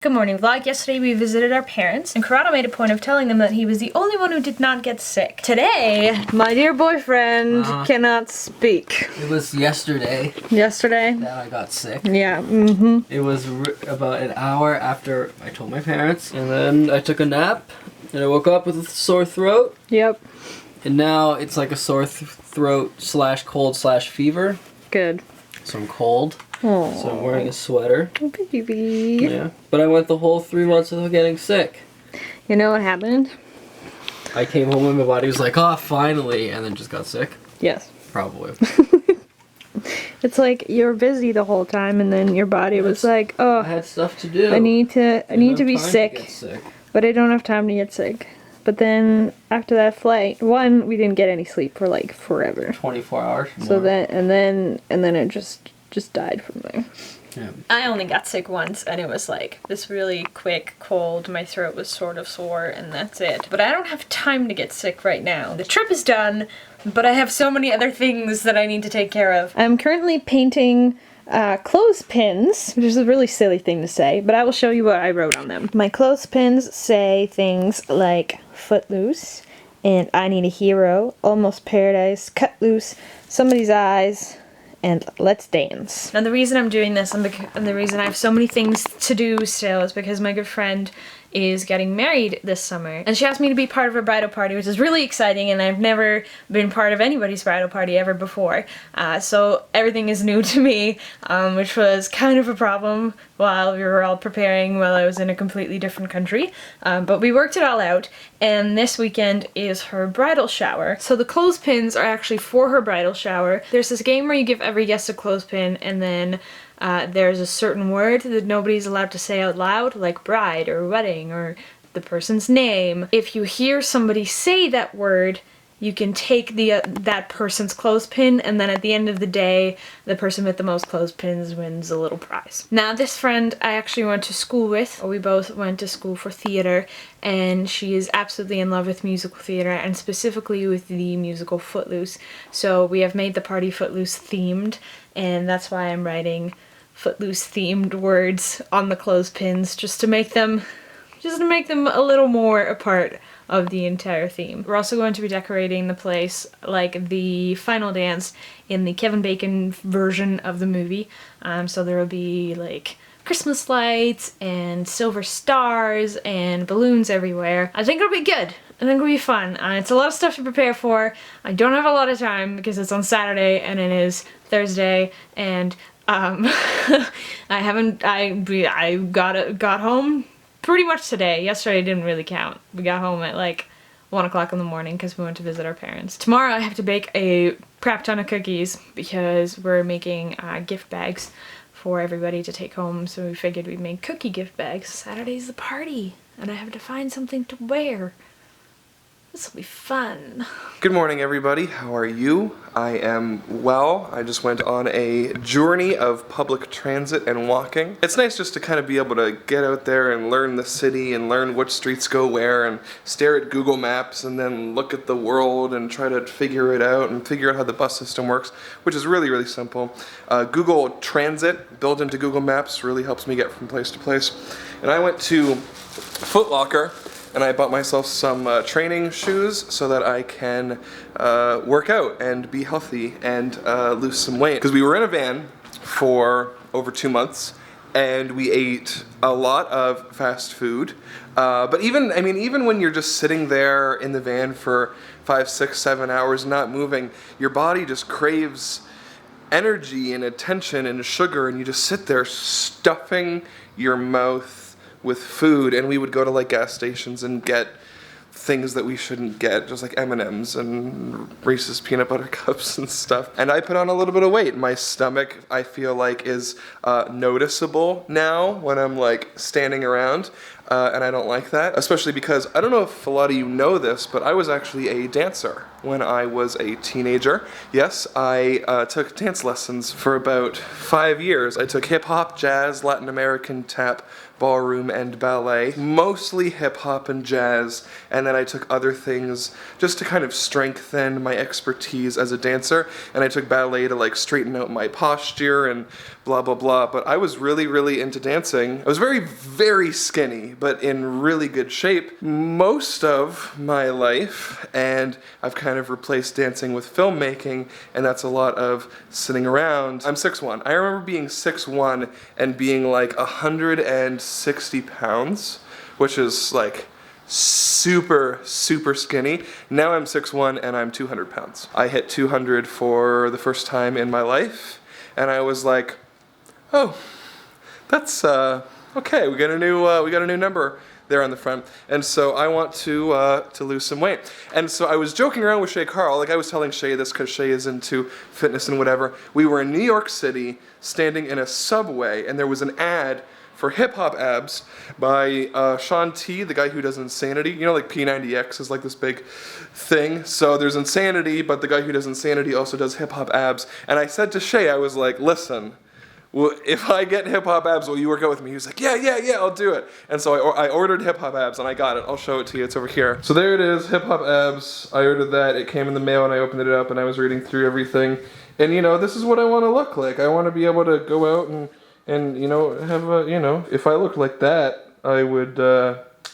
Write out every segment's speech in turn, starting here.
Good morning vlog. Yesterday we visited our parents and Corrado made a point of telling them that he was the only one who did not get sick. Today, my dear boyfriend cannot speak. It was yesterday. Yesterday? That I got sick. Yeah, It was about an hour after I told my parents, and then I took a nap, and I woke up with a sore throat. Yep. And now it's like a sore throat / cold / fever. Good. So I'm cold. Aww. So I'm wearing a sweater. Oh, baby. Yeah. But I went the whole 3 months without getting sick. You know what happened? I came home and my body was like, oh, finally, and then just got sick. Yes. Probably. It's like you're busy the whole time and then your body was like, oh, I had stuff to do. I need to be sick, but I don't have time to get sick. But then after that flight, one, we didn't get any sleep for like forever. 24 hours. So more. then it just died from there. Yeah. I only got sick once and it was like this really quick cold. My throat was sort of sore and that's it. But I don't have time to get sick right now. The trip is done, but I have so many other things that I need to take care of. I'm currently painting clothespins, which is a really silly thing to say, but I will show you what I wrote on them. My clothespins say things like Footloose and I Need a Hero, Almost Paradise, Cut Loose, Somebody's Eyes, and Let's Dance. Now the reason I'm doing this and the reason I have so many things to do still is because my good friend is getting married this summer and she asked me to be part of her bridal party, which is really exciting, and I've never been part of anybody's bridal party ever before, so everything is new to me, which was kind of a problem while we were all preparing while I was in a completely different country, but we worked it all out, and this weekend is her bridal shower. So the clothespins are actually for her bridal shower. There's this game where you give every guest a clothespin and then there's a certain word that nobody's allowed to say out loud, like bride or wedding or the person's name. If you hear somebody say that word, you can take that person's clothespin, and then at the end of the day, the person with the most clothespins wins a little prize. Now this friend I actually went to school with, or we both went to school for theater, and she is absolutely in love with musical theater, and specifically with the musical Footloose. So we have made the party Footloose themed, and that's why I'm writing Footloose themed words on the clothespins, just to make them a little more a part of the entire theme. We're also going to be decorating the place like the final dance in the Kevin Bacon version of the movie. So there will be like Christmas lights and silver stars and balloons everywhere. I think it'll be good. I think it'll be fun. It's a lot of stuff to prepare for. I don't have a lot of time because it's on Saturday and it is Thursday, and I got home pretty much today. Yesterday didn't really count. We got home at like 1 o'clock in the morning because we went to visit our parents. Tomorrow I have to bake a crap ton of cookies because we're making gift bags for everybody to take home, so we figured we'd make cookie gift bags. Saturday's the party and I have to find something to wear. This will be fun. Good morning, everybody. How are you? I am well. I just went on a journey of public transit and walking. It's nice just to kind of be able to get out there and learn the city and learn which streets go where and stare at Google Maps and then look at the world and try to figure it out and figure out how the bus system works, which is really, really simple. Google Transit built into Google Maps really helps me get from place to place. And I went to Foot Locker and I bought myself some training shoes so that I can work out and be healthy and lose some weight. Because we were in a van for over 2 months and we ate a lot of fast food. But even when you're just sitting there in the van for 5, 6, 7 hours not moving, your body just craves energy and attention and sugar, and you just sit there stuffing your mouth with food. And we would go to like gas stations and get things that we shouldn't get, just like M&Ms and Reese's peanut butter cups and stuff. And I put on a little bit of weight. My stomach, I feel like, is noticeable now when I'm like standing around, and I don't like that, especially because I don't know if a lot of you know this, but I was actually a dancer when I was a teenager. Yes, I took dance lessons for about 5 years. I took hip hop, jazz, Latin American, tap, ballroom and ballet, mostly hip hop and jazz, and then I took other things just to kind of strengthen my expertise as a dancer, and I took ballet to like straighten out my posture and blah blah blah. But I was really, really into dancing. I was very, very skinny, but in really good shape most of my life, and I've kind of replaced dancing with filmmaking, and that's a lot of sitting around. I'm 6'1". I remember being 6'1" and being like 160 pounds, which is like super, super skinny. Now I'm 6'1" and I'm 200 pounds. I hit 200 for the first time in my life, and I was like, oh, that's okay. We got a new number there on the front, and so I want to lose some weight. And so I was joking around with Shay Carl, like I was telling Shay this because Shay is into fitness and whatever. We were in New York City, standing in a subway, and there was an ad for hip hop abs by Sean T, the guy who does Insanity. You know, like P90X is like this big thing. So there's Insanity, but the guy who does Insanity also does hip hop abs. And I said to Shay, I was like, listen, well, if I get hip hop abs, will you work out with me? He was like, yeah, I'll do it. And so I ordered hip hop abs, and I got it. I'll show it to you. It's over here. So there it is, hip hop abs. I ordered that. It came in the mail, and I opened it up, and I was reading through everything. And you know, this is what I want to look like. I want to be able to go out and you know, have a, you know, if I looked like that, I would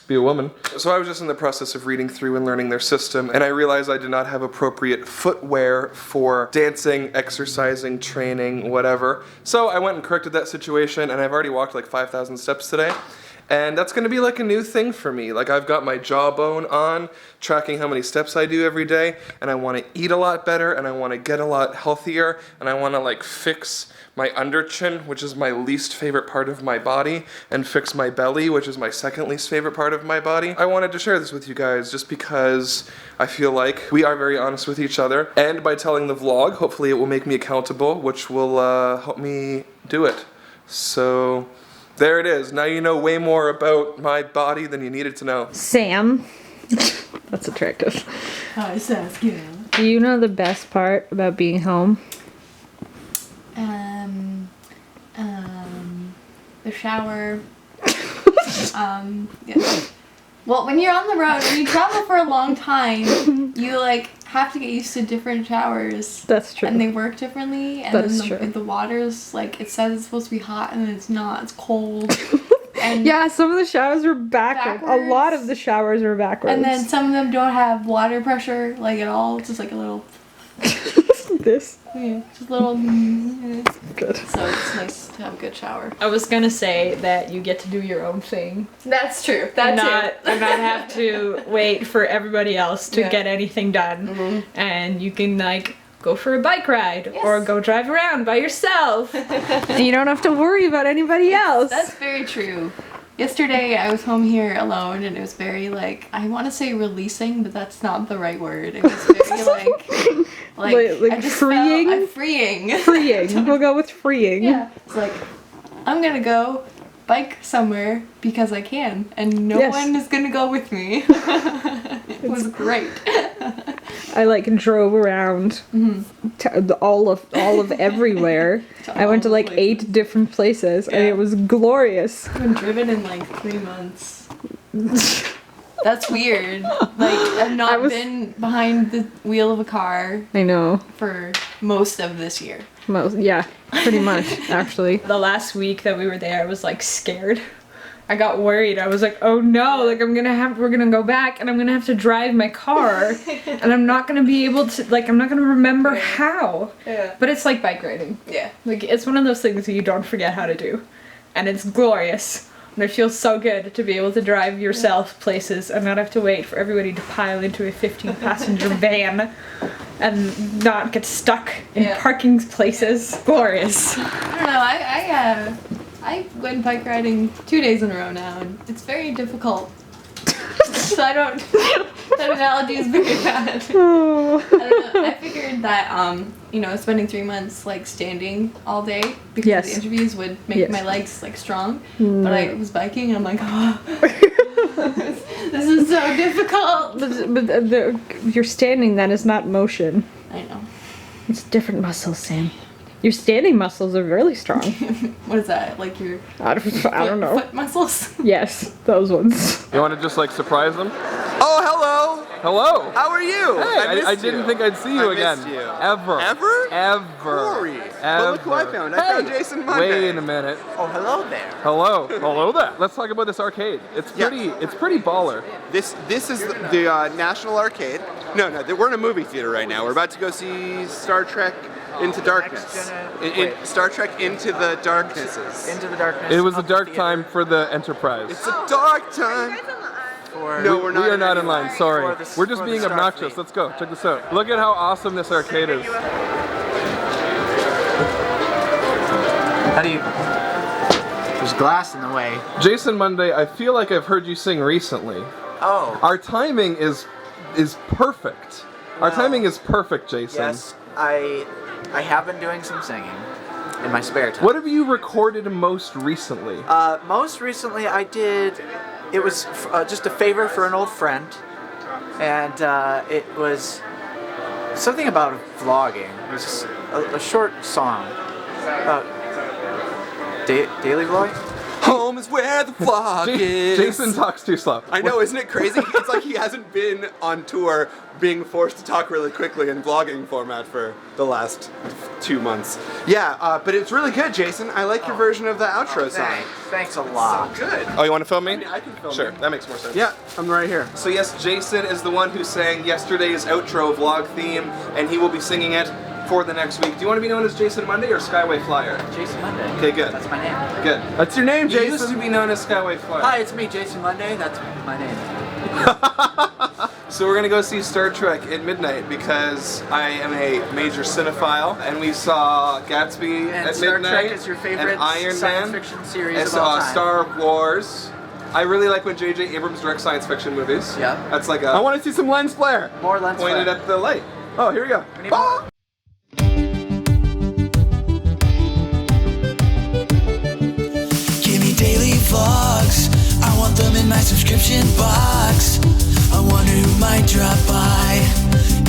be a woman. So I was just in the process of reading through and learning their system, and I realized I did not have appropriate footwear for dancing, exercising, training, whatever. So I went and corrected that situation, and I've already walked like 5,000 steps today. And that's gonna be like a new thing for me. Like I've got my jawbone on, tracking how many steps I do every day, and I wanna eat a lot better, and I wanna get a lot healthier, and I wanna like fix my under chin, which is my least favorite part of my body, and fix my belly, which is my second least favorite part of my body. I wanted to share this with you guys just because I feel like we are very honest with each other, and by telling the vlog, hopefully it will make me accountable, which will help me do it. So there it is. Now you know way more about my body than you needed to know. Sam. That's attractive. Hi, Saskia. Do you know the best part about being home? The shower. Yeah. Well, when you're on the road, when you travel for a long time, you like have to get used to different showers. That's true. And they work differently. And That is then true. the water's like, it says it's supposed to be hot and then it's not. It's cold. And Yeah, some of the showers were backwards. A lot of the showers were backwards. And then some of them don't have water pressure like at all. It's just like a little. This. Yeah, just a little. Good. So it's nice to have a good shower. I was gonna say that you get to do your own thing. That's true. And not have to wait for everybody else to get anything done. Mm-hmm. And you can like go for a bike ride Yes. or go drive around by yourself. And you don't have to worry about anybody else. That's very true. Yesterday I was home here alone and it was very like, I want to say releasing, but that's not the right word. It was very like I just freeing? I'm freeing. Freeing. We'll go with freeing. Yeah. It's like, I'm gonna go bike somewhere because I can and no Yes. one is gonna go with me. It was great. I like drove around to all of everywhere. I went to like 8 different places and it was glorious. I haven't driven in like 3 months. That's weird. Like, I've not been behind the wheel of a car I know. for most of this year. Yeah, pretty much, actually. The last week that we were there, I was like scared. I got worried. I was like, oh no, like we're gonna go back and I'm gonna have to drive my car and I'm not gonna be able to, like, I'm not gonna remember how. Yeah. But it's like bike riding. Yeah. Like, it's one of those things that you don't forget how to do. And it's glorious. And it feels so good to be able to drive yourself places and not have to wait for everybody to pile into a 15-passenger van and not get stuck in parking places. Glorious. I don't know, I went bike riding 2 days in a row now, and it's very difficult. So I don't. That analogy is very bad. Oh. I don't know. I figured that spending 3 months like standing all day because the interviews would make my legs like strong. But I was biking, and I'm like, oh, this is so difficult. But you're standing. That is not motion. I know. It's different muscles, Sam. Your standing muscles are really strong. What is that? Like your I don't know. foot muscles? Yes, those ones. You want to just like surprise them? Oh, hello! Hello. How are you? Hey, I didn't think I'd see you again. Missed you. Ever. Ever? Ever. Glory. Ever. But look who I found. I found Jason Munday. Wait a minute. Oh, hello there. Hello. Hello there. Let's talk about this arcade. It's pretty. It's pretty baller. This is the National Arcade. No, we're in a movie theater right now. We're about to go see Star Trek Into Darkness. Star Trek Into the Darknesses. Into the Darkness. It was a dark time for the Enterprise. It's a dark time. No, we're not. We are not in line. Sorry. We're just for being the obnoxious. Starfleet. Let's go. Check this out. Look at how awesome this arcade is. How do you... There's glass in the way. Jason Munday, I feel like I've heard you sing recently. Oh. Our timing is perfect. Our timing is perfect, Jason. Yes, I have been doing some singing in my spare time. What have you recorded most recently? Most recently I did... It was just a favor for an old friend, and it was something about vlogging. It was just a short song about daily vlog. Home is where the vlog is. Jason talks too slow. I know, isn't it crazy? It's like he hasn't been on tour being forced to talk really quickly in vlogging format for the last 2 months. Yeah, but it's really good, Jason. I like your version of the outro song. Thanks a lot. So good. Oh, you want to film me? I mean, I can film Sure, you. that makes more sense. Yeah, I'm right here. So yes, Jason is the one who sang yesterday's outro vlog theme, and he will be singing it for the next week. Do you want to be known as Jason Munday or Skyway Flyer? Jason Munday. Okay, good. That's my name. Good. That's your name, You Jason. used to be known as Skyway Flyer. Hi, it's me, Jason Munday. That's my name. So we're gonna go see Star Trek at midnight because I am a major cinephile, and we saw Gatsby And at Star midnight. Trek is your favorite and Iron science Man, fiction series and of all time. Star Wars. I really like when J.J. Abrams directs science fiction movies. Yeah. That's like I a want to see some lens flare. More lens pointed flare. at the light. Oh, here we go. We need more. Give me daily vlogs, I want them in my subscription box. I wonder who might drop by,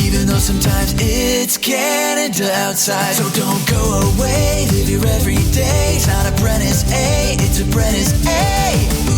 even though sometimes it's Canada outside. So don't go away, live your everyday. It's not ApprenticeA, it's ApprenticeA.